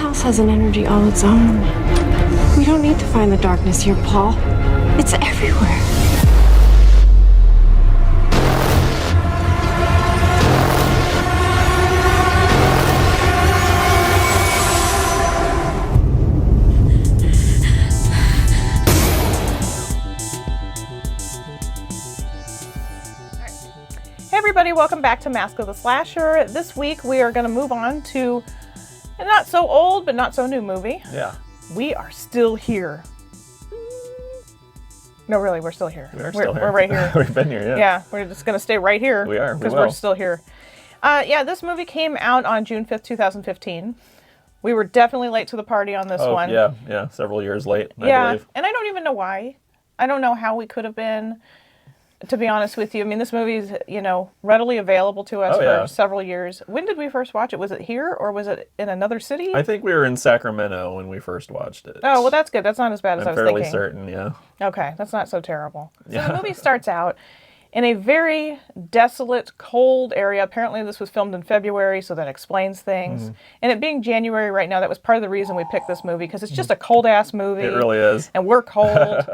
house has an energy all its own. We don't need to find the darkness here, Paul. It's everywhere. Everybody, welcome back to Mask of the Slasher. This week we are going to move on to a not so old but not so new movie. Yeah. We are still here. No, really, we're still here. We're still here. We're right here. We've been here, yeah. Yeah, we're just going to stay right here. We are. Because we're still here. Yeah, this movie came out on June 5th, 2015. We were definitely late to the party on this one. Yeah. Several years late, I believe. And I don't even know why. I don't know how we could have been. To be honest with you, I mean, this movie is, readily available to us for several years. When did we first watch it? Was it here or was it in another city? I think we were in Sacramento when we first watched it. Oh, well, that's good. That's not as bad as I was thinking. I'm fairly certain, yeah. Okay, that's not so terrible. So the movie starts out in a very desolate, cold area. Apparently this was filmed in February, so that explains things. Mm-hmm. And it being January right now, that was part of the reason we picked this movie, because it's just a cold-ass movie. It really is. And we're cold.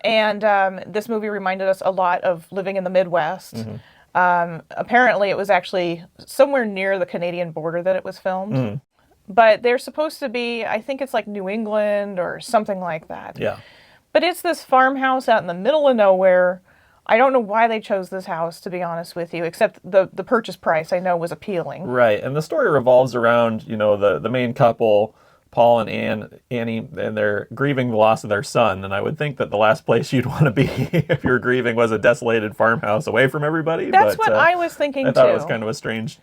And this movie reminded us a lot of living in the Midwest. Mm-hmm. Apparently, it was actually somewhere near the Canadian border that it was filmed. Mm. But they're supposed to be, I think it's like New England or something like that. Yeah. But it's this farmhouse out in the middle of nowhere. I don't know why they chose this house, to be honest with you, except the purchase price I know was appealing. Right. And the story revolves around, the main couple, Paul and Annie, and they're grieving the loss of their son. And I would think that the last place you'd want to be if you're grieving was a desolated farmhouse away from everybody. That's what I was thinking, I thought it was kind of a strange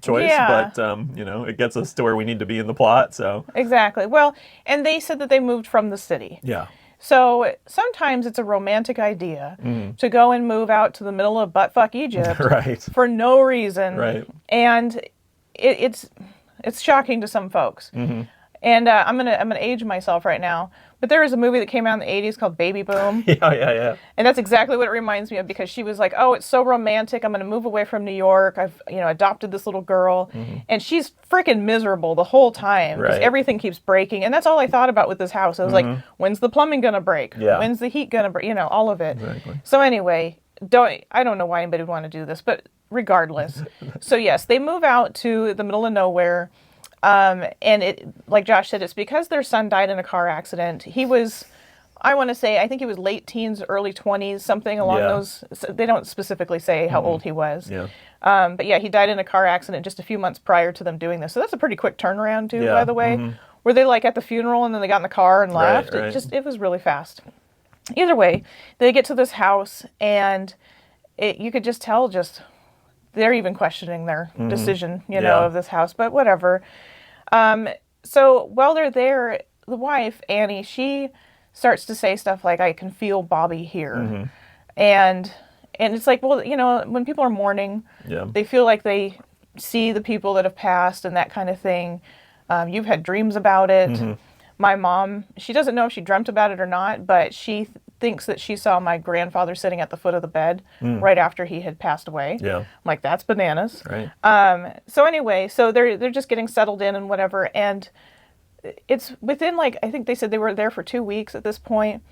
choice, but, it gets us to where we need to be in the plot, so. Exactly. Well, and they said that they moved from the city. Yeah. So sometimes it's a romantic idea to go and move out to the middle of buttfuck Egypt right. for no reason. Right. And it's shocking to some folks. Mm-hmm. And I'm gonna age myself right now, but there was a movie that came out in the 80s called Baby Boom. Yeah. And that's exactly what it reminds me of, because she was like, oh, it's so romantic. I'm gonna move away from New York. I've adopted this little girl, and she's freaking miserable the whole time because everything keeps breaking. And that's all I thought about with this house. I was like, when's the plumbing gonna break? Yeah. When's the heat gonna break? all of it. Exactly. So anyway, I don't know why anybody would want to do this, but regardless. So yes, they move out to the middle of nowhere. And it, like Josh said, it's because their son died in a car accident. He was, I think he was late teens, early 20s, something along those. They don't specifically say how old he was. Yeah. But yeah, he died in a car accident just a few months prior to them doing this. So that's a pretty quick turnaround too, by the way. Mm-hmm. Were they like at the funeral and then they got in the car and left? Right. It was really fast. Either way, they get to this house and you could just tell they're even questioning their decision, of this house, but whatever. So while they're there, the wife, Annie, she starts to say stuff like, I can feel Bobby here. Mm-hmm. And it's like, well, when people are mourning, they feel like they see the people that have passed and that kind of thing. You've had dreams about it. Mm-hmm. My mom, she doesn't know if she dreamt about it or not, but she thinks that she saw my grandfather sitting at the foot of the bed right after he had passed away. Yeah. I'm like, that's bananas. Right. So anyway, so they're just getting settled in and whatever. And it's within I think they said they were there for 2 weeks at this point.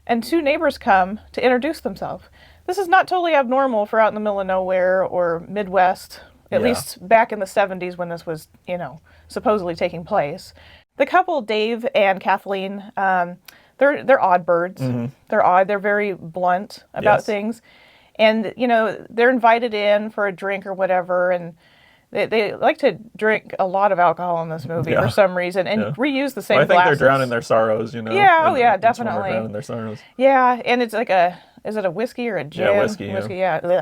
And 2 neighbors come to introduce themselves. This is not totally abnormal for out in the middle of nowhere or Midwest, at least back in the 70s when this was, supposedly taking place. The couple, Dave and Kathleen, they're odd birds. Mm-hmm. They're odd. They're very blunt about things. And, they're invited in for a drink or whatever. And they like to drink a lot of alcohol in this movie for some reason and reuse the same glasses. I think they're drowning their sorrows, Yeah, definitely. Drowning their sorrows. Yeah, and it's like is it a whiskey or a gin? Yeah, whiskey. Yeah.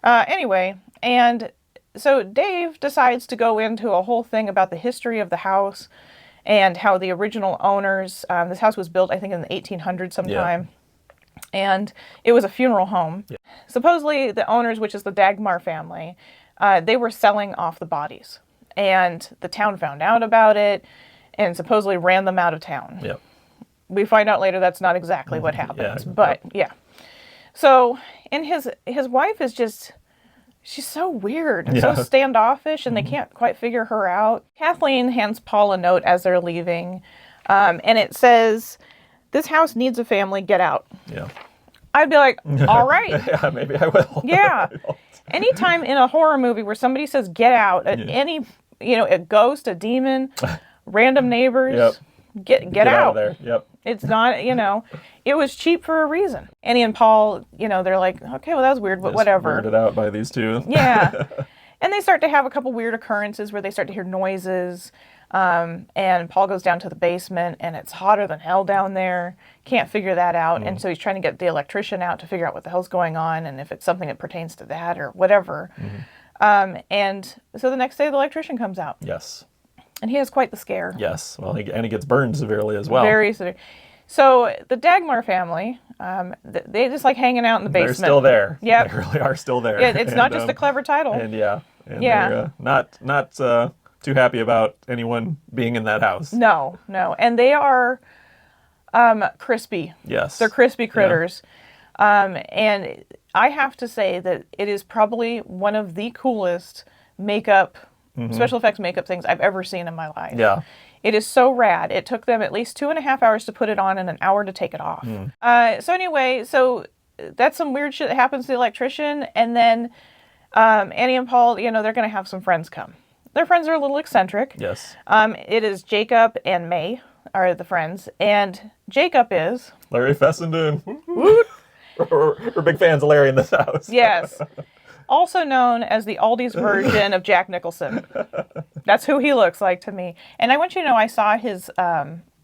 Anyway, and so Dave decides to go into a whole thing about the history of the house and how the original owners, this house was built, I think, in the 1800s sometime, and it was a funeral home. Yeah. Supposedly, the owners, which is the Dagmar family, they were selling off the bodies, and the town found out about it and supposedly ran them out of town. Yep. We find out later that's not exactly what happens, but yeah. So, and his wife is just, she's so weird and so standoffish, and they can't quite figure her out. Kathleen hands Paul a note as they're leaving, and it says, "This house needs a family, get out." Yeah. I'd be like, all right. Yeah, maybe I will. Yeah. Anytime in a horror movie where somebody says get out, any, a ghost, a demon, random neighbors, get out of there. Yep. It's not, it was cheap for a reason. Annie and Paul, they're like, okay, well, that was weird, but Just whatever. weirded out by these two. Yeah. And they start to have a couple weird occurrences where they start to hear noises. And Paul goes down to the basement, and it's hotter than hell down there. Can't figure that out. And so he's trying to get the electrician out to figure out what the hell's going on and if it's something that pertains to that or whatever. And so the next day, the electrician comes out. Yes. And he has quite the scare. Yes. Well, he gets burned severely as well. Very severe. So the Dagmar family, they just like hanging out in the basement. They're still there. Yeah. They really are still there. Yeah, it's not just a clever title. And they're not too happy about anyone being in that house. No. And they are crispy. Yes. They're crispy critters. And I have to say that it is probably one of the coolest makeup, special effects makeup things I've ever seen in my life. Yeah. It is so rad. It took them at least 2.5 hours to put it on and an hour to take it off. So anyway, that's some weird shit that happens to the electrician. And then Annie and Paul, they're going to have some friends come. Their friends are a little eccentric. Yes. It is Jacob and May are the friends. And Jacob is... Larry Fessenden. We're big fans of Larry in this house. Yes. Also known as the Aldi's version of Jack Nicholson. That's who he looks like to me. And I want you to know I saw his,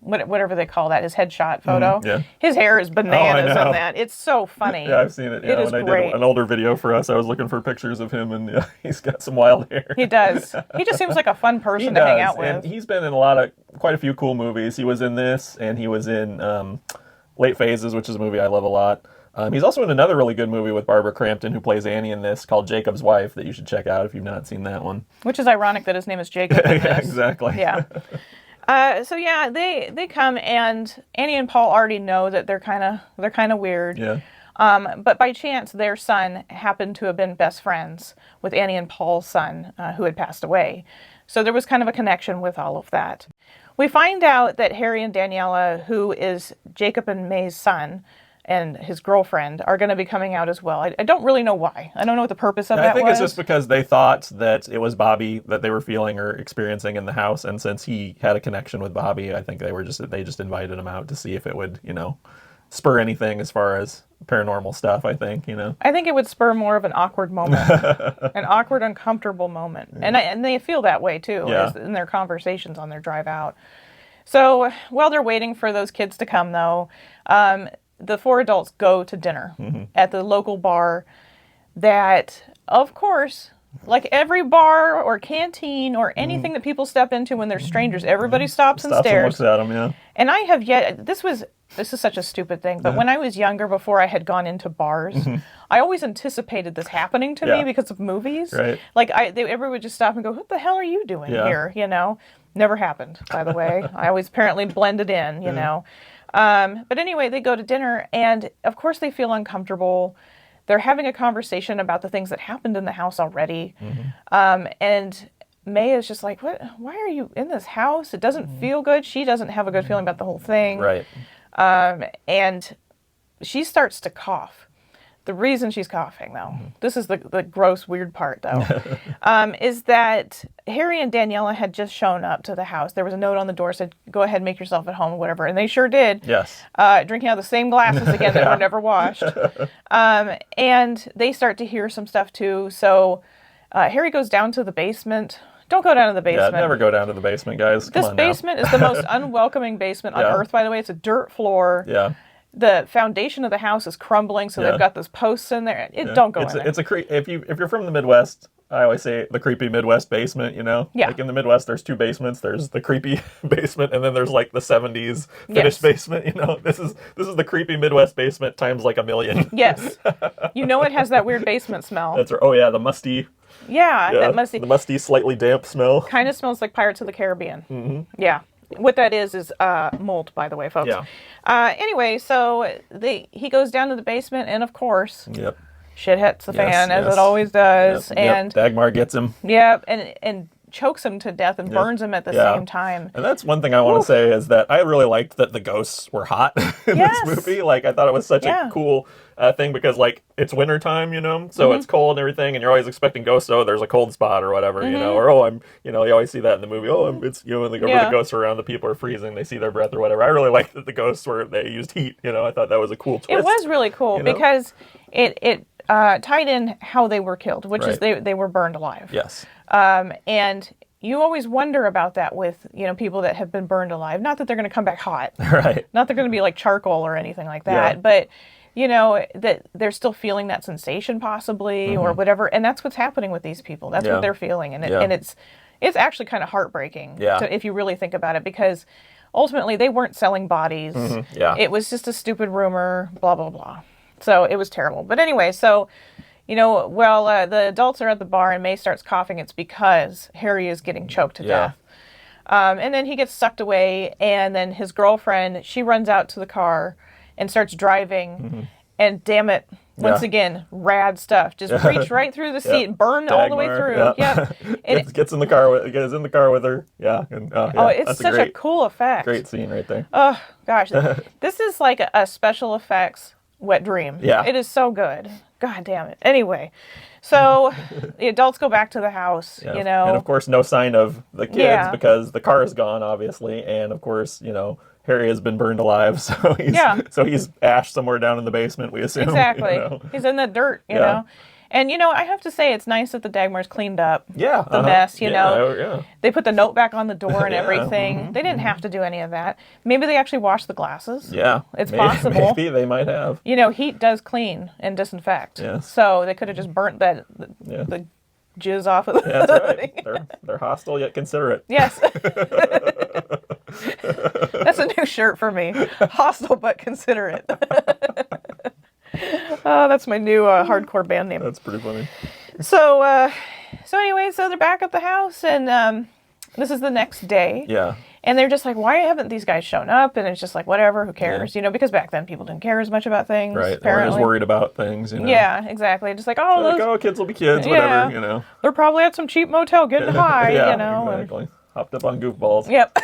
whatever they call that, his headshot photo. Yeah. His hair is bananas I know. in that. It's so funny. Yeah, I've seen it. Yeah, It is when I great. did an older video for us, I was looking for pictures of him, and he's got some wild hair. He does. He just seems like a fun person to hang out with. And he's been in quite a few cool movies. He was in this, and he was in Late Phases, which is a movie I love a lot. He's also in another really good movie with Barbara Crampton, who plays Annie in this, called Jacob's Wife, that you should check out if you've not seen that one. Which is ironic that his name is Jacob in this. Yeah, exactly. Yeah. They come, and Annie and Paul already know that they're kind of weird. Yeah. But by chance, their son happened to have been best friends with Annie and Paul's son, who had passed away. So there was kind of a connection with all of that. We find out that Harry and Daniela, who is Jacob and May's son, and his girlfriend are going to be coming out as well. I don't really know why. I don't know what the purpose of that was. I think it's just because they thought that it was Bobby that they were feeling or experiencing in the house, and since he had a connection with Bobby, I think they just invited him out to see if it would, spur anything as far as paranormal stuff, I think. I think it would spur more of an awkward moment. An awkward, uncomfortable moment. Yeah. And they feel that way too, in their conversations on their drive out. So while they're waiting for those kids to come though, the four adults go to dinner at the local bar that, of course, like every bar or canteen or anything that people step into when they're strangers, everybody stops and stares. And looks at them, yeah. And I have this is such a stupid thing, but when I was younger, before I had gone into bars, I always anticipated this happening to me because of movies. Right. Like everybody would just stop and go, "What the hell are you doing here?" Never happened, by the way. I always apparently blended in, you know. But anyway, they go to dinner, and of course they feel uncomfortable. They're having a conversation about the things that happened in the house already. And May is just like, "What? Why are you in this house? It doesn't feel good." She doesn't have a good feeling about the whole thing. Right. And she starts to cough. The reason she's coughing, though, this is the gross, weird part, though, is that Harry and Daniela had just shown up to the house. There was a note on the door said, "Go ahead, make yourself at home," or whatever. And they sure did. Yes. Drinking out of the same glasses again that were never washed. And they start to hear some stuff, too. So Harry goes down to the basement. Don't go down to the basement. Yeah, never go down to the basement, guys. Come this on basement is the most unwelcoming basement on earth, by the way. It's a dirt floor. Yeah. The foundation of the house is crumbling, so they've got those posts in there. Don't go in there. It's if you're from the Midwest, I always say the creepy Midwest basement, you know? Yeah. Like in the Midwest, there's two basements. There's the creepy basement, and then there's like the 70s finished basement, you know? This is the creepy Midwest basement times like a million. Yes. You know it has that weird basement smell. That's right. Oh, yeah, the musty. Yeah, that musty. The musty, slightly damp smell. Kind of smells like Pirates of the Caribbean. Yeah. What that is mold, by the way, folks. Yeah. Anyway, so he goes down to the basement, and of course, shit hits the Yes, fan, as yes. it always does. Yep, And Dagmar gets him. yeah, and chokes him to death and burns him at the same time. And that's one thing I want to say is that I really liked that the ghosts were hot in this movie. Like, I thought it was such a cool thing because, like, it's wintertime, you know, so it's cold and everything, and you're always expecting ghosts. Oh, there's a cold spot or whatever, you know, or you always see that in the movie. It's, when the ghosts are around, the people are freezing, they see their breath or whatever. I really liked that the ghosts they used heat, you know. I thought that was a cool twist. It was really cool because it tied in how they were killed, which is they were burned alive. Yes. And you always wonder about that with, people that have been burned alive. Not that they're going to come back hot. Right. Not they're going to be like charcoal or anything like that. But, that they're still feeling that sensation possibly or whatever. And that's what's happening with these people. That's what they're feeling. And it's actually kind of heartbreaking if you really think about it, because ultimately they weren't selling bodies. It was just a stupid rumor, blah, blah, blah. So it was terrible. But anyway, so... the adults are at the bar and May starts coughing. It's because Harry is getting choked to death. And then he gets sucked away, and then his girlfriend, she runs out to the car and starts driving. And damn it, once again, rad stuff. Just reach right through the seat and burn all the way through. Gets in the car with her. Yeah. And, it's such a cool effect. Great scene right there. Oh, gosh. This is like a special effects wet dream. Yeah. It is so good. God damn it. Anyway, so the adults go back to the house, And of course, no sign of the kids because the car is gone, obviously. And of course, Harry has been burned alive. So he's ash somewhere down in the basement, we assume. Exactly. He's in the dirt, you know. And, I have to say, it's nice that the Dagmars cleaned up the mess, you know. They put the note back on the door and everything. They didn't have to do any of that. Maybe they actually washed the glasses. Yeah. It's possible. Maybe they might have. Heat does clean and disinfect. Yes. So they could have just burnt the jizz off of the that's right. They're hostile yet considerate. Yes. That's a new shirt for me. Hostile but considerate. Oh, that's my new hardcore band name. That's pretty funny. So anyway, they're back at the house, and this is the next day. Yeah. And they're just like, why haven't these guys shown up? And it's just like, whatever, who cares? Because back then people didn't care as much about things. Right. Apparently. They weren't as worried about things, Yeah, exactly. Just like, kids will be kids, whatever, They're probably at some cheap motel getting high, exactly. And... Hopped up on goofballs. Yep.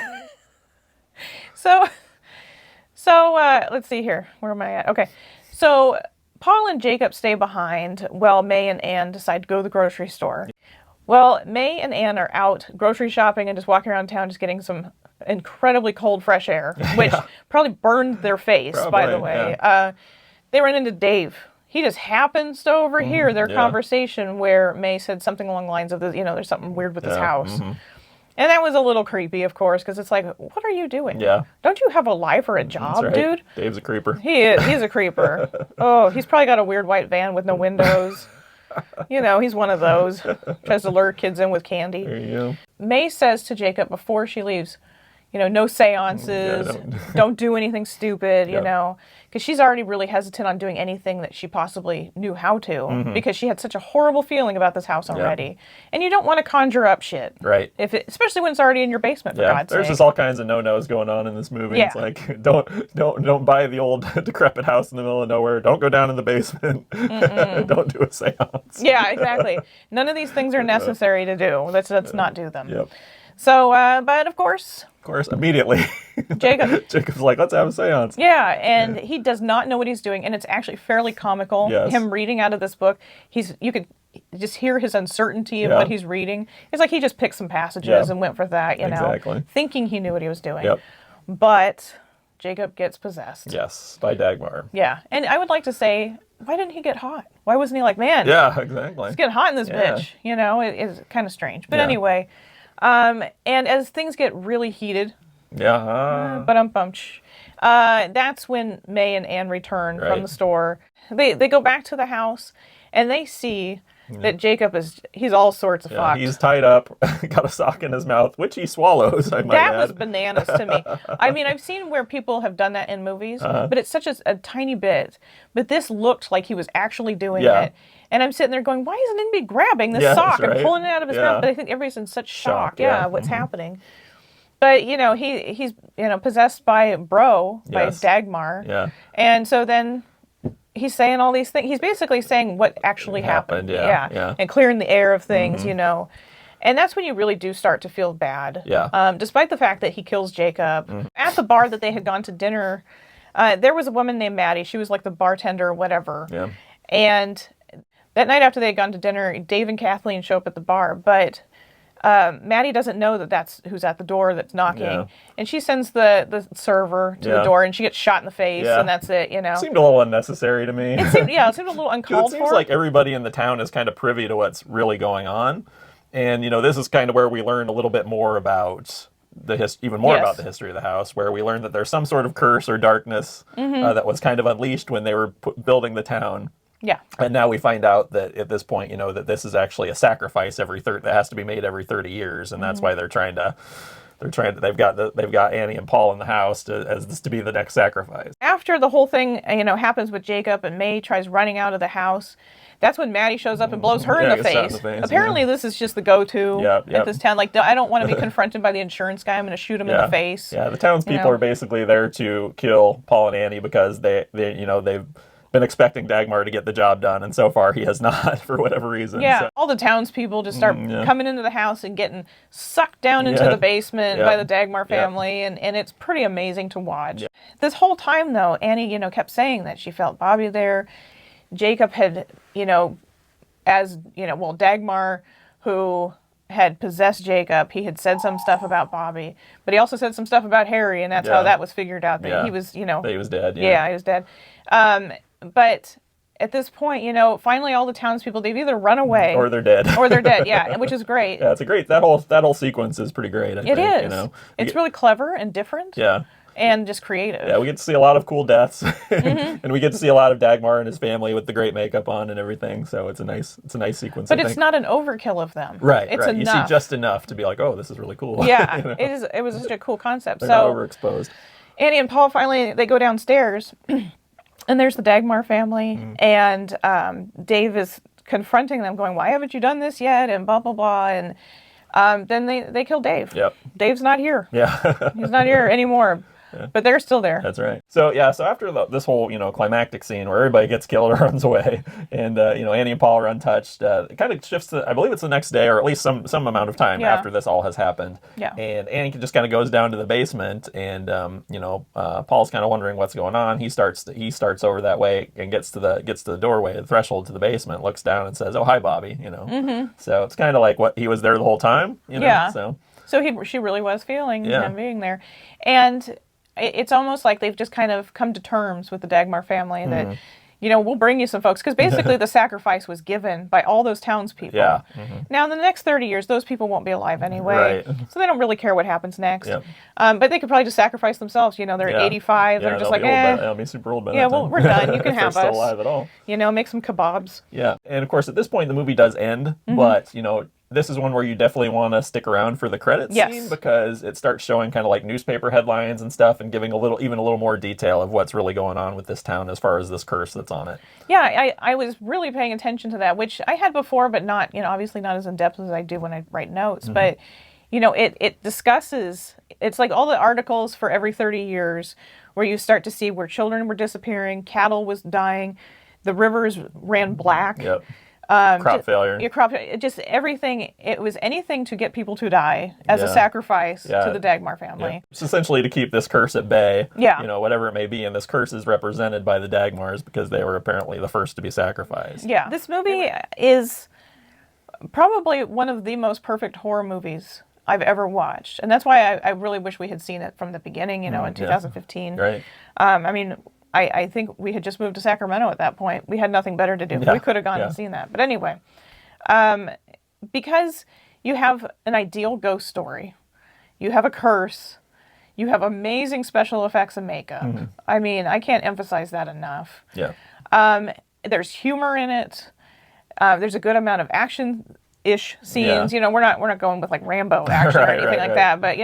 So let's see here. Where am I at? Okay. So Paul and Jacob stay behind while May and Anne decide to go to the grocery store. Well, May and Anne are out grocery shopping and just walking around town just getting some incredibly cold fresh air, which probably burned their face, by the way. Yeah. They run into Dave. He just happens to overhear their conversation where May said something along the lines of, there's something weird with this house. And that was a little creepy, of course, because it's like, what are you doing? Yeah. Don't you have a life or a job, dude? Dave's a creeper. He is. He's a creeper. Oh, he's probably got a weird white van with no windows. He's one of those. Tries to lure kids in with candy. There you go. May says to Jacob before she leaves, no seances, don't do anything stupid, because she's already really hesitant on doing anything that she possibly knew how to, because she had such a horrible feeling about this house already. And you don't want to conjure up shit. Right. Especially when it's already in your basement, for God's sake. There's just all kinds of no-nos going on in this movie. Yeah. It's like, don't buy the old decrepit house in the middle of nowhere. Don't go down in the basement. Don't do a seance. Yeah, exactly. None of these things are necessary to do. Let's not do them. Yep. So, but of course, immediately, Jacob's like, let's have a seance. Yeah, and he does not know what he's doing, and it's actually fairly comical. Yes. Him reading out of this book, you could just hear his uncertainty of what he's reading. It's like he just picked some passages and went for that, exactly. thinking he knew what he was doing. Yep. But Jacob gets possessed. Yes, by Dagmar. Yeah, and I would like to say, why didn't he get hot? Why wasn't he like, man? Yeah, exactly. It's getting hot in this bitch. It's kind of strange. But anyway. And as things get really heated, that's when May and Anne return from the store. They go back to the house, and they see that Jacob he's all sorts of fucked. He's tied up, got a sock in his mouth, which he swallows, I might add. That was bananas to me. I mean, I've seen where people have done that in movies, but it's such a tiny bit. But this looked like he was actually doing it. And I'm sitting there going, why isn't anybody grabbing this sock and pulling it out of his mouth? But I think everybody's in such shock. What's happening? But, he's possessed by Dagmar. Yeah. And so then he's saying all these things. He's basically saying what actually happened. Yeah. And clearing the air of things, And that's when you really do start to feel bad. Yeah. Despite the fact that he kills Jacob. At the bar that they had gone to dinner, there was a woman named Maddie. She was like the bartender or whatever. Yeah. And that night after they had gone to dinner, Dave and Kathleen show up at the bar. But Maddie doesn't know that that's who's at the door that's knocking. Yeah. And she sends the server to the door, and she gets shot in the face, and that's it, It seemed a little unnecessary to me. It seemed a little uncalled for. It seems like everybody in the town is kind of privy to what's really going on. And, this is kind of where we learn a little bit more about even more about the history of the house, where we learn that there's some sort of curse or darkness that was kind of unleashed when they were building the town. Yeah. And now we find out that at this point, that this is actually a sacrifice that has to be made every 30 years. And that's why they've got Annie and Paul in the house to be the next sacrifice. After the whole thing, happens with Jacob and May tries running out of the house, that's when Maddie shows up and blows her in the face. Apparently this is just the go-to at this town. Like, I don't want to be confronted by the insurance guy. I'm going to shoot him in the face. Yeah, the townspeople are basically there to kill Paul and Annie because they've been expecting Dagmar to get the job done, and so far he has not, for whatever reason. Yeah, so. all the townspeople just start coming into the house and getting sucked down into the basement by the Dagmar family, and it's pretty amazing to watch. Yeah. This whole time, though, Annie, kept saying that she felt Bobby there. Jacob had, Dagmar, who had possessed Jacob, he had said some stuff about Bobby, but he also said some stuff about Harry, and that's how that was figured out, that he was, that he was dead. Yeah, he was dead. But at this point, finally all the townspeople, they've either run away or they're dead. Which is great. Yeah, it's a great, that whole sequence is pretty great, I think. It is. It's really clever and different. Yeah. And just creative. Yeah, we get to see a lot of cool deaths, and we get to see a lot of Dagmar and his family with the great makeup on and everything. So it's a nice sequence. But it's not an overkill of them. Right, it's right. enough. You see just enough to be like, oh, this is really cool. Yeah, it is. It was such a cool concept. They're not overexposed. Annie and Paul finally they go downstairs, and there's the Dagmar family, and Dave is confronting them, going, "Why haven't you done this yet?" And blah blah blah, and then they kill Dave. Yep. Dave's not here. Yeah. He's not here anymore. Yeah. But they're still there. That's right. So after this whole, climactic scene where everybody gets killed or runs away, and, Annie and Paul are untouched, it kind of shifts to, I believe it's the next day, or at least some amount of time after this all has happened. Yeah. And Annie just kind of goes down to the basement, and, Paul's kind of wondering what's going on. He starts over that way and gets to the doorway, the threshold to the basement, looks down and says, "Oh, hi, Bobby," So it's kind of like what he was there the whole time, Yeah. So she really was feeling him being there. And it's almost like they've just kind of come to terms with the Dagmar family that, we'll bring you some folks. Because basically the sacrifice was given by all those townspeople. Yeah. Now, in the next 30 years, those people won't be alive anyway. Right. So they don't really care what happens next. Yep. But they could probably just sacrifice themselves. They're 85. They're just like, they'll be super old by that time. We're done. You can have us. Still alive at all. Make some kebabs. Yeah. And, of course, at this point, the movie does end. But, this is one where you definitely want to stick around for the credits scene, because it starts showing kind of like newspaper headlines and stuff, and giving even a little more detail of what's really going on with this town as far as this curse that's on it. Yeah, I was really paying attention to that, which I had before, but not, obviously not as in depth as I do when I write notes. But, it discusses, it's like all the articles for every 30 years where you start to see where children were disappearing, cattle was dying, the rivers ran black. Yep. Crop failure. Just everything. It was anything to get people to die as a sacrifice to the Dagmar family. Yeah. It's essentially to keep this curse at bay. Yeah. Whatever it may be. And this curse is represented by the Dagmars because they were apparently the first to be sacrificed. Yeah. This movie is probably one of the most perfect horror movies I've ever watched. And that's why I really wish we had seen it from the beginning, in 2015. Right. I think we had just moved to Sacramento at that point. We had nothing better to do. We could have gone and seen that. But anyway, because you have an ideal ghost story, you have a curse, you have amazing special effects and makeup. I mean, I can't emphasize that enough. Yeah. There's humor in it. There's a good amount of action-ish scenes. We're not going with like Rambo action or anything like that. But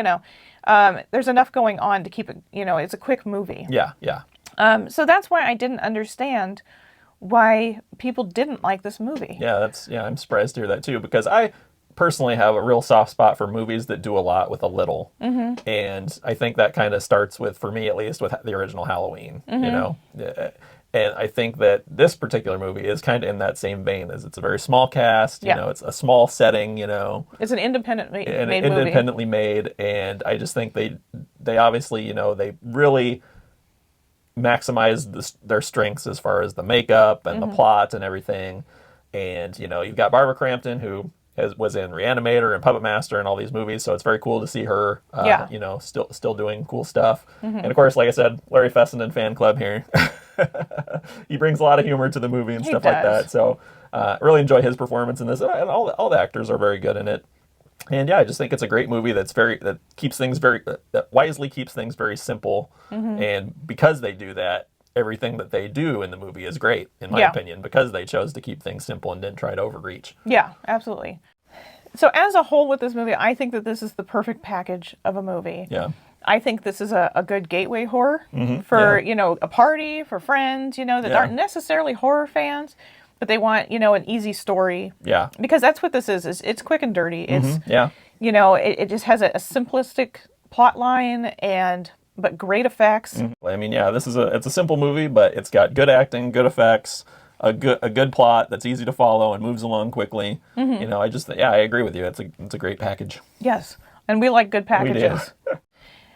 there's enough going on to keep it. It's a quick movie. Yeah. Yeah. So that's why I didn't understand why people didn't like this movie. Yeah, I'm surprised to hear that too, because I personally have a real soft spot for movies that do a lot with a little. And I think that kind of starts with, for me at least, with the original Halloween. And I think that this particular movie is kind of in that same vein, as it's a very small cast, you know, it's a small setting, you know. It's an independently made independently made, and I just think they obviously, you know, they really maximize their strengths as far as the makeup and the plot and everything. And, you know, you've got Barbara Crampton, who was in Reanimator and Puppet Master and all these movies, so it's very cool to see her, you know, still doing cool stuff. And of course, like I said, Larry Fessenden fan club here. He brings a lot of humor to the movie and stuff like that. So really enjoy his performance in this, and all the actors are very good in it. And yeah, I just think it's a great movie that keeps things that wisely keeps things very simple. And because they do that, everything that they do in the movie is great, in my opinion, because they chose to keep things simple and didn't try to overreach. Yeah, absolutely. So as a whole with this movie, I think that this is the perfect package of a movie. Yeah. I think this is a good gateway horror for, you know, a party, for friends, you know, that aren't necessarily horror fans, but they want, you know, an easy story. Yeah. Because that's what this is it's quick and dirty. It's, you know, it just has a simplistic plot line but great effects. I mean, yeah, it's a simple movie, but it's got good acting, good effects, a good plot that's easy to follow and moves along quickly. You know, I agree with you. It's a great package. Yes, and we like good packages. We do.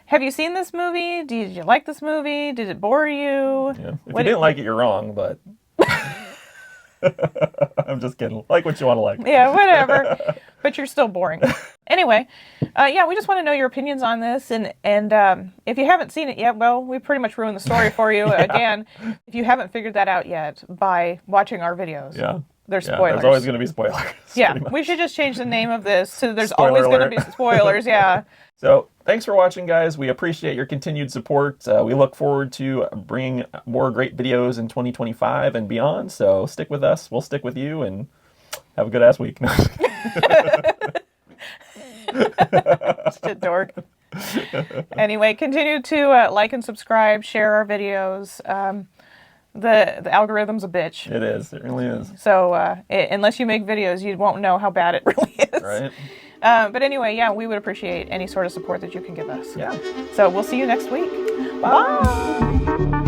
Have you seen this movie? Did you like this movie? Did it bore you? Yeah. If you didn't like it, you're wrong, but I'm just kidding. Like what you want to like. Yeah, whatever. But you're still boring. Anyway, we just want to know your opinions on this. And if you haven't seen it yet, well, we pretty much ruined the story for you. Again, if you haven't figured that out yet by watching our videos. Yeah. There's spoilers. There's always going to be spoilers. Yeah, we should just change the name of this to there's always going to be spoilers. Yeah. So thanks for watching, guys. We appreciate your continued support. We look forward to bringing more great videos in 2025 and beyond. So stick with us. We'll stick with you, and have a good ass week. Just a dork. Anyway, continue to like and subscribe, share our videos. The algorithm's a bitch. It is. It really is. So unless you make videos, you won't know how bad it really is. Right. But anyway, we would appreciate any sort of support that you can give us. Yeah. So we'll see you next week. Bye.